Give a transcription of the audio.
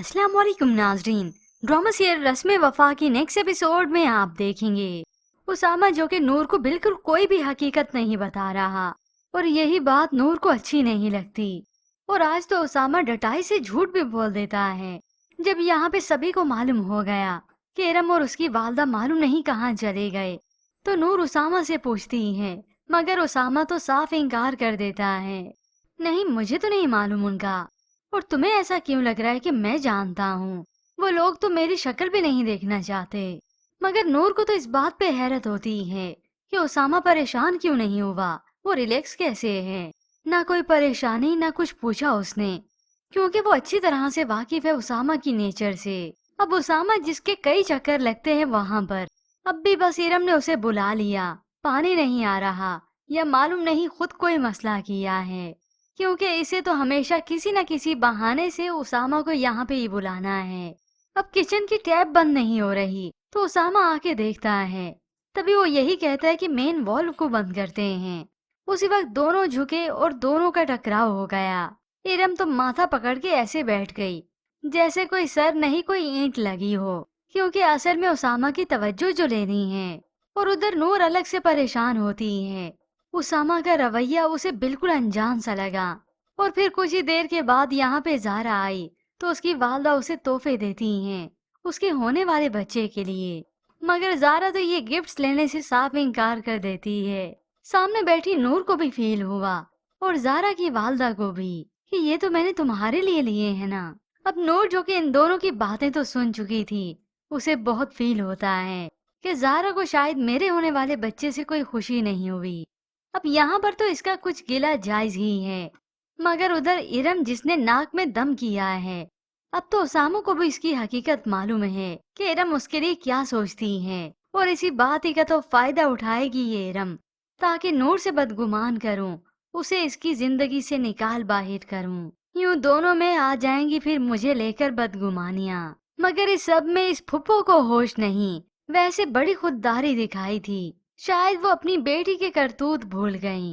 अस्सलाम वालेकुम नाजरीन। ड्रामा सीरियल रस्म वफा की नेक्स्ट एपिसोड में आप देखेंगे उसामा जो कि नूर को बिल्कुल कोई भी हकीकत नहीं बता रहा और यही बात नूर को अच्छी नहीं लगती। और आज तो उसामा डटाई से झूठ भी बोल देता है। जब यहाँ पे सभी को मालूम हो गया कि इरम और उसकी वालदा मालूम नहीं कहाँ चले गए, तो नूर उसामा से पूछती है, मगर उसामा तो साफ इनकार कर देता है, नहीं मुझे तो नहीं मालूम उनका। और तुम्हें ऐसा क्यों लग रहा है कि मैं जानता हूँ? वो लोग तो मेरी शक्ल भी नहीं देखना चाहते। मगर नूर को तो इस बात पे हैरत होती है कि उसामा परेशान क्यों नहीं हुआ, वो रिलैक्स कैसे है। ना कोई परेशानी ना कुछ पूछा उसने, क्योंकि वो अच्छी तरह से वाकिफ है उसामा की नेचर से। अब उसामा जिसके कई चक्कर लगते हैं वहाँ पर, अब भी बस इरम ने उसे बुला लिया, पानी नहीं आ रहा या मालूम नहीं खुद कोई मसला किया है, क्योंकि इसे तो हमेशा किसी न किसी बहाने से उसामा को यहाँ पे ही बुलाना है। अब किचन की टैप बंद नहीं हो रही तो उसामा आके देखता है। तभी वो यही कहता है कि मेन वॉल्व को बंद करते हैं। उसी वक्त दोनों झुके और दोनों का टकराव हो गया। इरम तो माथा पकड़ के ऐसे बैठ गई जैसे कोई सर नहीं कोई ईंट लगी हो, क्योंकि असल में उसामा की तवज्जो जो लेनी है। और उधर नूर अलग से परेशान होती है। उसामा का रवैया उसे बिल्कुल अनजान सा लगा। और फिर कुछ ही देर के बाद यहाँ पे ज़ारा आई तो उसकी वालदा उसे तोहफे देती हैं उसके होने वाले बच्चे के लिए। मगर ज़ारा तो ये गिफ्ट्स लेने से साफ इनकार कर देती है। सामने बैठी नूर को भी फील हुआ और ज़ारा की वालदा को भी कि ये तो मैंने तुम्हारे लिए लिए हैं ना। अब नूर जो कि इन दोनों की बातें तो सुन चुकी थी, उसे बहुत फील होता है कि ज़ारा को शायद मेरे होने वाले बच्चे से कोई खुशी नहीं हुई। अब यहाँ पर तो इसका कुछ गिला जायज ही है। मगर उधर इरम जिसने नाक में दम किया है, अब तो उसामा को भी इसकी हकीकत मालूम है कि इरम उसके लिए क्या सोचती है। और इसी बात ही का तो फायदा उठाएगी ये इरम, ताकि नूर से बदगुमान करूं, उसे इसकी जिंदगी से निकाल बाहिर करूं। यूं दोनों में आ जाएंगी फिर मुझे लेकर बदगुमानियां। मगर इस सब में इस फुप्पो को होश नहीं, वैसे बड़ी खुददारी दिखाई थी। शायद वो अपनी बेटी के करतूत भूल गईं।